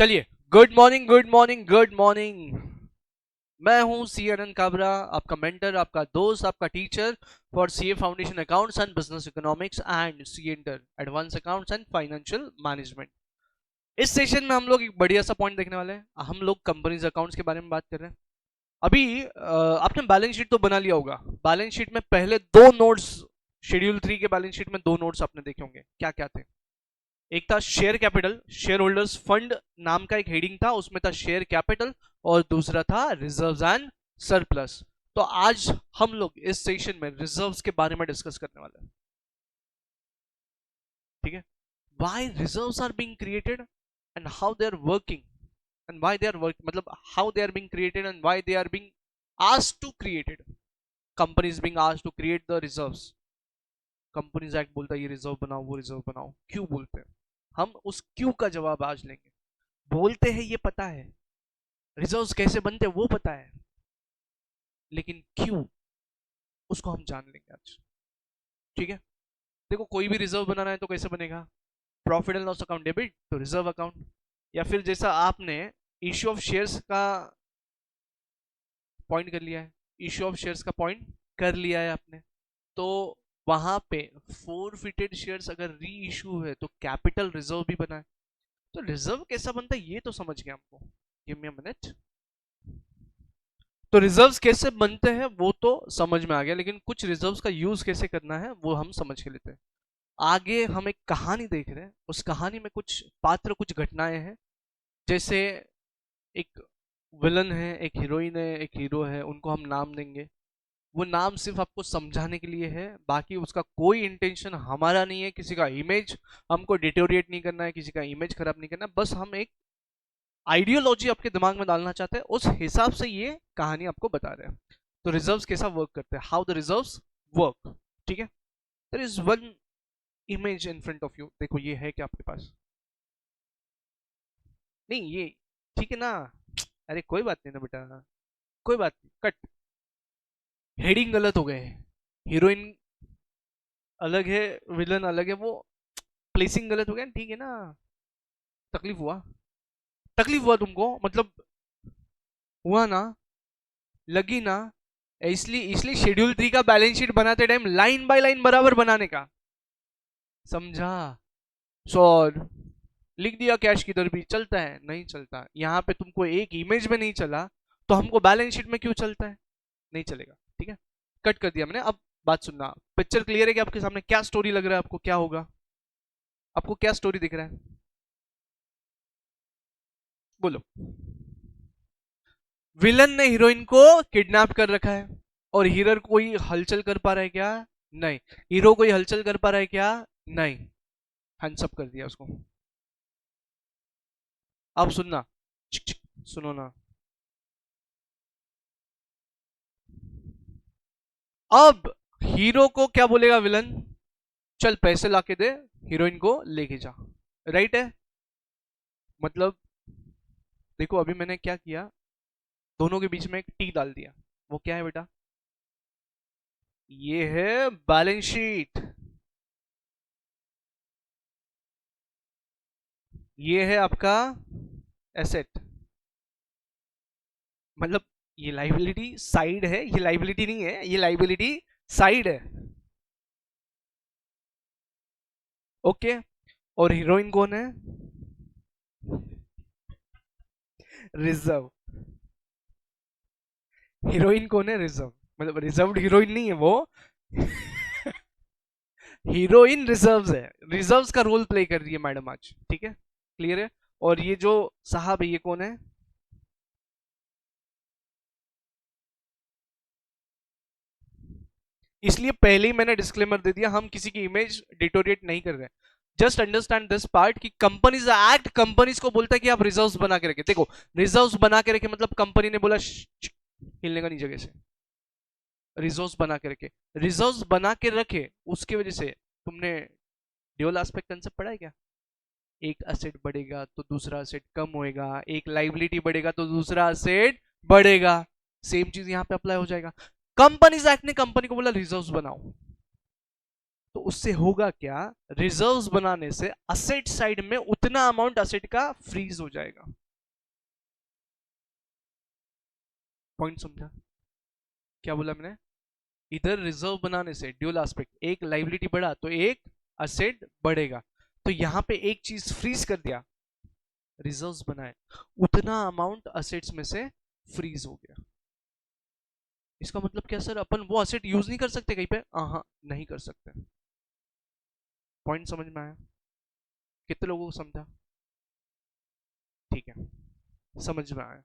चलिए, good morning good morning good morning. मैं हूं सी आनंद काबरा, आपका मेंटर, आपका दोस्त, आपका teacher for CA foundation accounts and business economics and C inter advance accounts and financial management. इस सेशन में हम लोग एक बढ़िया सा पॉइंट देखने वाले हैं। हम लोग कंपनीज अकाउंट्स के बारे में बात कर रहे हैं। अभी आपने बैलेंस शीट तो बना लिया होगा। बैलेंस शीट में पहले दो नोट्स, शेड्यूल 3 के बैलेंस शीट में दो नोट्स आपने देखे होंगे। क्या क्या थे? एक था share capital, share holders fund नाम का एक हेडिंग था, उसमें था शेयर कैपिटल, और दूसरा था रिजर्व्स एंड सरप्लस। तो आज हम लोग इस सेशन में रिजर्व्स के बारे में डिस्कस करने वाले हैं। ठीक है, why reserves are being created and how they are working, and why they are work मतलब how they are being created and why they are being asked to created. Companies being asked to create the reserves. Companies act बोलता है ये reserve बनाओ, वो reserve बनाओ। क्यों बोलते हैं? हम उस क्यों का जवाब आज लेंगे। बोलते हैं ये पता है, रिजर्व्स कैसे बनते हैं वो पता है, लेकिन क्यों, उसको हम जान लेंगे आज। ठीक है, देखो, कोई भी रिजर्व बनाना है तो कैसे बनेगा? Profit and loss account debit तो रिजर्व अकाउंट, या फिर जैसा आपने इश्यू ऑफ शेयर्स का पॉइंट कर लिया है, इश्यू ऑफ शेयर्स का पॉइंट कर लिया है आपने, तो वहां पे फोरफिटेड शेयर्स अगर री इशू है तो कैपिटल रिजर्व भी बना है। तो रिजर्व कैसा बनता है ये तो समझ गया हमको। Give me a minute. तो रिजर्व्स कैसे बनते हैं वो तो समझ में आ गया, लेकिन कुछ रिजर्व्स का यूज कैसे करना है वो हम समझ के लेते हैं। आगे हम एक कहानी देख रहे हैं, उस कहानी में कुछ पात्र, कुछ घटनाएं हैं। जैसे एक विलन है, एक हीरोइन है, एक हीरो है, उनको हम नाम देंगे। वो नाम सिर्फ आपको समझाने के लिए है, बाकी उसका कोई इंटेंशन हमारा नहीं है। किसी का इमेज हमको डिटोरिएट नहीं करना है, किसी का इमेज खराब नहीं करना है, बस हम एक आइडियोलॉजी आपके दिमाग में डालना चाहते हैं, उस हिसाब से ये कहानी आपको बता रहे हैं। तो रिजर्व्स कैसा वर्क करते हैं, हाउ द रिजर्व्स वर्क। ठीक है, there is one image in front of you. देखो, ये है क्या आपके पास? नहीं, ये ठीक है ना? अरे कोई बात नहीं ना बेटा, कोई बात नहीं, कट। हेडिंग गलत हो गए, हीरोइन अलग है, विलन अलग है, वो प्लेसिंग गलत हो गया, ठीक है ना? तकलीफ हुआ? तकलीफ हुआ तुमको, मतलब हुआ ना? लगी ना? इसलिए इसलिए शेड्यूल 3 का बैलेंस शीट बनाते टाइम लाइन बाय लाइन बराबर बनाने का, समझा? सौर लिख दिया, कैश किधर भी चलता है? नहीं चलता। यहाँ पे तुमको एक इमेज में नहीं चला तो हमको बैलेंस शीट में क्यों चलता है? नहीं चलेगा। ठीक है, कट कर दिया मैंने। अब बात सुनना, पिक्चर क्लियर है कि आपके सामने क्या स्टोरी लग रहा है? आपको क्या होगा? आपको क्या स्टोरी दिख रहा है? बोलो। विलन ने हीरोइन को किडनैप कर रखा है, और हीरो कोई हलचल कर पा रहा है क्या? नहीं। हीरो कोई हलचल कर पा रहा है क्या? नहीं। हैंड्स अप कर दिया उसको। अब सुनना, चिक चिक, सुनो ना। अब हीरो को क्या बोलेगा विलन? चल पैसे लाके दे, हीरोइन को लेके जा। राइट है? मतलब देखो, अभी मैंने क्या किया, दोनों के बीच में एक टी डाल दिया। वो क्या है बेटा? ये है बैलेंस शीट। ये है आपका एसेट, मतलब ये लाइबिलिटी साइड है, ये लाइबिलिटी नहीं है, ये लाइबिलिटी साइड है। ओके, और हीरोइन कौन है? रिजर्व। हीरोइन कौन है? रिजर्व। मतलब रिजर्व्ड हीरोइन नहीं है वो, हीरोइन रिजर्व्स है, रिजर्व्स का रोल प्ले कर रही है मैडम आज। ठीक है, क्लियर है? और ये जो साहब है ये कौन है? इसलिए पहले ही मैंने डिस्क्लेमर दे दिया, हम किसी की इमेज डिटोरिएट नहीं कर रहे हैं। जस्ट अंडरस्टैंड दिस पार्ट कि कंपनीज एक्ट, कंपनीज को बोलता है कि आप रिजर्व्स बना के रखे। देखो, रिजर्व्स बना के रखे मतलब कंपनी ने बोला हिलने का नहीं जगह से, रिजर्व्स बना के रखे। रिजर्व्स बना के रखे उसकी वजह से, तुमने ड्यूअल एस्पेक्ट कंसेप्ट पढ़ा है क्या? एक असेट बढ़ेगा तो दूसरा असेट कम होएगा, एक लाइबिलिटी बढ़ेगा तो दूसरा असेट बढ़ेगा। सेम चीज यहां पे अप्लाई हो जाएगा। कंपनीज एक्ट ने कंपनी को बोला रिजर्व्स बनाओ, तो उससे होगा क्या, रिजर्व्स बनाने से असेट साइड में उतना अमाउंट असेट का फ्रीज हो जाएगा। पॉइंट समझा? क्या बोला मैंने? इधर रिजर्व बनाने से ड्यूल एस्पेक्ट, एक लाइबिलिटी बढ़ा तो एक असेट बढ़ेगा। तो यहां पे एक चीज फ्रीज कर दिया, रिजर्व्स बनाए, उतना अमाउंट असेट्स में से फ्रीज हो गया। इसका मतलब क्या सर, अपन वो असेट यूज नहीं कर सकते कहीं पे? हाँ, नहीं कर सकते। पॉइंट समझ में आया? कितने लोगों को समझा? ठीक है, समझ में आया।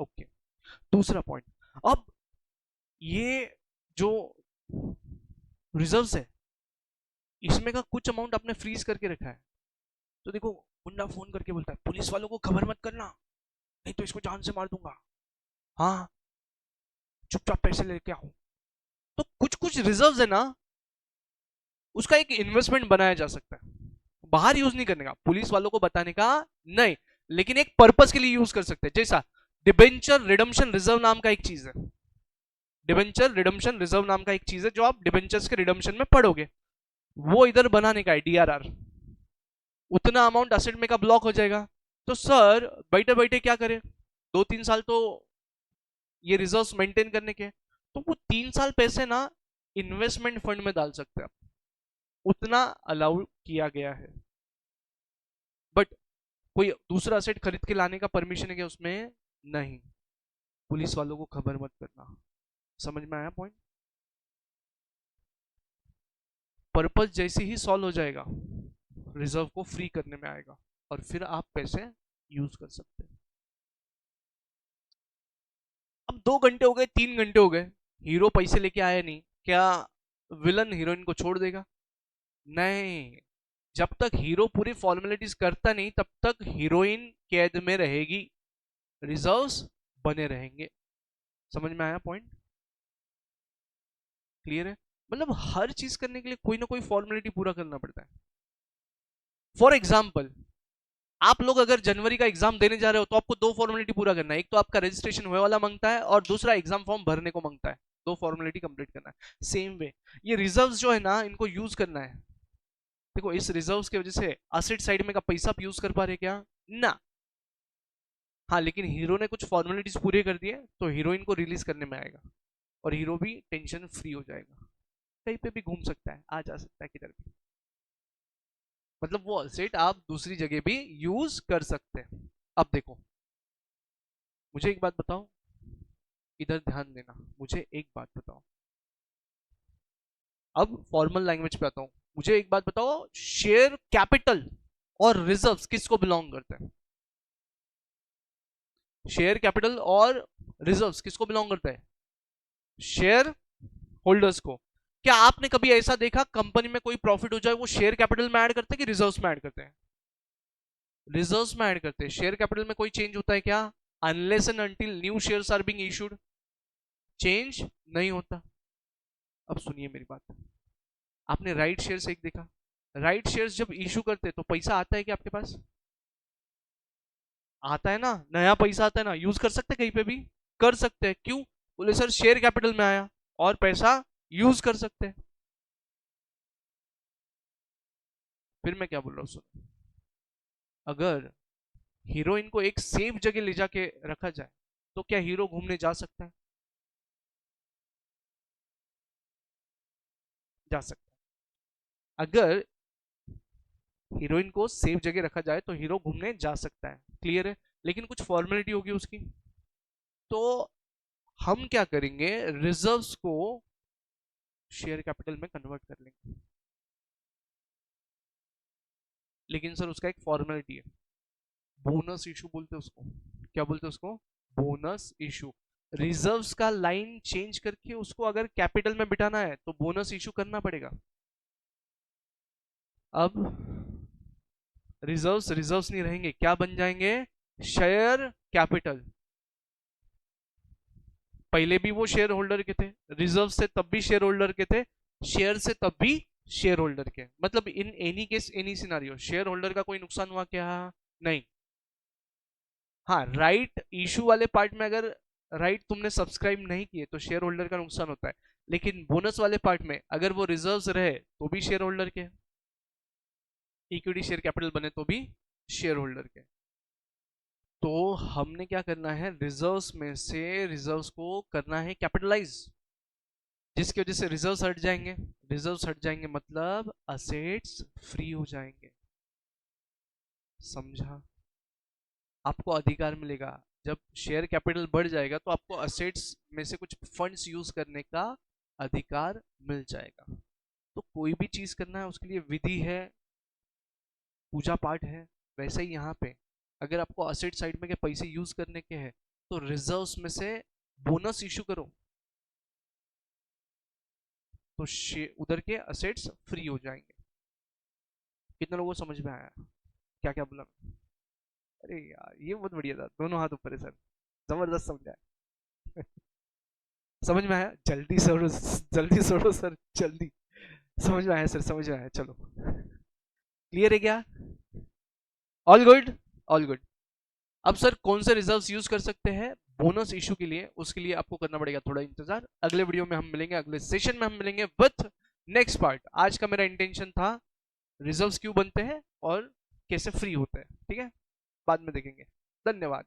ओके, दूसरा पॉइंट। अब ये जो रिजर्व्स है, इसमें का कुछ अमाउंट आपने फ्रीज करके रखा है। तो देखो, मुंडा फोन करके बोलता है पुलिस वालों को खबर मत करना, नहीं तो इसको जान से मार दूंगा। हाँ, चुपचाप पैसे लेके आओ। तो कुछ कुछ रिजर्व्स है ना, उसका एक इन्वेस्टमेंट बनाया जा सकता है, बाहर यूज नहीं करने का, पुलिस वालों को बताने का नहीं, लेकिन एक पर्पस के लिए यूज कर सकते हैं। जैसा डिबेंचर रिडम्पशन रिजर्व नाम का एक चीज है, डिबेंचर रिडम्पशन रिजर्व नाम का एक चीज है जो आप डिबेंचर्स के रिडम्पशन में पढ़ोगे, वो इधर बनाने का है डीआरआर। उतना अमाउंट असेट में का ब्लॉक हो जाएगा। तो सर बैठे बैठे क्या करें, 2-3 साल तो ये रिजर्व्स मेंटेन करने के, तो वो 3 साल पैसे ना इन्वेस्टमेंट फंड में डाल सकते हैं आप, उतना अलाउ किया गया है। बट कोई दूसरा असेट खरीद के लाने का परमिशन है क्या उसमें? नहीं, पुलिस वालों को खबर मत करना। समझ में आया पॉइंट? पर्पस जैसे ही सॉल्व हो जाएगा, रिजर्व को फ्री करने में आएगा और फिर आप पैसे यूज कर सकते हैं। अब 2 घंटे हो गए, 3 घंटे हो गए, हीरो पैसे लेके आया नहीं, क्या विलन हीरोइन को छोड़ देगा? नहीं, जब तक हीरो पूरी फॉर्मेलिटीज करता नहीं तब तक हीरोइन कैद में रहेगी, रिजर्व्स बने रहेंगे। समझ में आया पॉइंट? क्लियर है? मतलब हर चीज करने के लिए कोई ना कोई फॉर्मेलिटी पूरा करना पड़ता है। फॉर एग्जाम्पल, आप लोग अगर जनवरी का एग्जाम देने जा रहे हो तो आपको 2 फॉर्मेलिटी पूरा करना है, एक तो आपका रजिस्ट्रेशन हुए वाला मांगता है और दूसरा एग्जाम फॉर्म भरने को मांगता है। 2 फॉर्मेलिटी कंप्लीट करना है। सेम वे ये रिजर्व्स जो है ना, इनको यूज करना है। देखो, इस रिजर्व्स की वजह से असेट साइड में का पैसा आप यूज कर पा रहे क्या? ना। हाँ, लेकिन हीरो ने कुछ फॉर्मेलिटीज पूरे कर दिए तो हीरोइन को रिलीज करने में आएगा और हीरो भी टेंशन फ्री हो जाएगा, कहीं पे भी घूम सकता है, आ जा सकता है किधर भी। मतलब वो असेट आप दूसरी जगह भी यूज कर सकते हैं। अब देखो, मुझे एक बात बताओ, इधर ध्यान देना, मुझे एक बात बताओ, अब फॉर्मल लैंग्वेज पे आता हूं। मुझे एक बात बताओ, शेयर कैपिटल और रिजर्व्स किसको बिलोंग करते हैं? शेयर कैपिटल और रिजर्व्स किसको बिलोंग करता है? शेयर होल्डर्स को। क्या आपने कभी ऐसा देखा कंपनी में कोई प्रॉफिट हो जाए वो शेयर कैपिटल में ऐड करते हैं कि रिजर्व्स में ऐड करते हैं? रिजर्व्स में ऐड करते हैं। शेयर कैपिटल में कोई चेंज होता है क्या? Unless and until new shares are being issued, change नहीं होता। अब सुनिए मेरी बात, आपने राइट शेयर्स एक देखा, राइट शेयर्स जब इशू करते हैं तो पैसा आता है क्या आपके पास? आता है ना, नया पैसा आता है ना, यूज कर सकते हैं कहीं पे भी, कर सकते हैं। क्यों? बोले सर शेयर कैपिटल में आया और पैसा यूज कर सकते हैं। फिर मैं क्या बोल रहा हूँ सुनो, अगर हीरोइन को एक सेफ जगह ले जाके रखा जाए तो क्या हीरो घूमने जा सकता है? जा सकता है। अगर हीरोइन को सेफ जगह रखा जाए तो हीरो घूमने जा सकता है, क्लियर है? लेकिन कुछ फॉर्मेलिटी होगी उसकी। तो हम क्या करेंगे, रिजर्व्स को शेयर कैपिटल में कन्वर्ट कर लेंगे। लेकिन सर उसका एक फॉर्मेलिटी है, बोनस इशू बोलते हैं उसको। क्या बोलते हैं उसको? Bonus issue. रिजर्व्स का लाइन चेंज करके उसको अगर कैपिटल में बिठाना है तो बोनस इशू करना पड़ेगा। अब रिजर्व्स रिजर्व्स नहीं रहेंगे, क्या बन जाएंगे? Share capital. पहले भी वो शेयर होल्डर के थे, रिजर्व से तब भी शेयर होल्डर के थे, शेयर से तब भी शेयर होल्डर के। मतलब in any case any scenario share holder का कोई नुकसान हुआ क्या? नहीं। हाँ, राइट इशू वाले पार्ट में अगर राइट तुमने सब्सक्राइब नहीं किए तो शेयर होल्डर का नुकसान होता है, लेकिन बोनस वाले पार्ट में अगर वो रिजर्व्स रहे तो भी शेयर होल्डर के, इक्विटी शेयर कैपिटल बने तो भी शेयर होल्डर के। तो हमने क्या करना है, रिजर्व्स में से रिजर्व्स को करना है कैपिटलाइज, जिसकी वजह से रिजर्व्स हट जाएंगे। रिजर्व्स हट जाएंगे मतलब असेट्स फ्री हो जाएंगे। समझा? आपको अधिकार मिलेगा, जब शेयर कैपिटल बढ़ जाएगा तो आपको असेट्स में से कुछ फंड्स यूज करने का अधिकार मिल जाएगा। तो कोई भी चीज करना है उसके लिए विधि है, पूजा पाठ है। वैसे ही यहाँ पे अगर आपको असेट साइड में के पैसे यूज करने के हैं तो रिजर्व्स में से बोनस इशू करो, तो उधर के असेट्स फ्री हो जाएंगे। कितने लोगों को समझ में आया क्या क्या बोला? अरे यार ये बहुत बढ़िया था, दोनों हाथ ऊपर है सर, जबरदस्त समझा है। समझ में आया? जल्दी छोड़ो, जल्दी छोड़ो सर, जल्दी। समझ में आया सर, समझ में आया। चलो क्लियर है क्या? All good, all good. अब सर कौन से रिजर्व्स यूज कर सकते हैं बोनस इशू के लिए? उसके लिए आपको करना पड़ेगा थोड़ा इंतजार। अगले वीडियो में हम मिलेंगे, अगले सेशन में हम मिलेंगे विथ नेक्स्ट पार्ट। आज का मेरा इंटेंशन था रिजर्व्स क्यों बनते हैं और कैसे फ्री होते हैं, ठीक है? बाद में देखेंगे। धन्यवाद।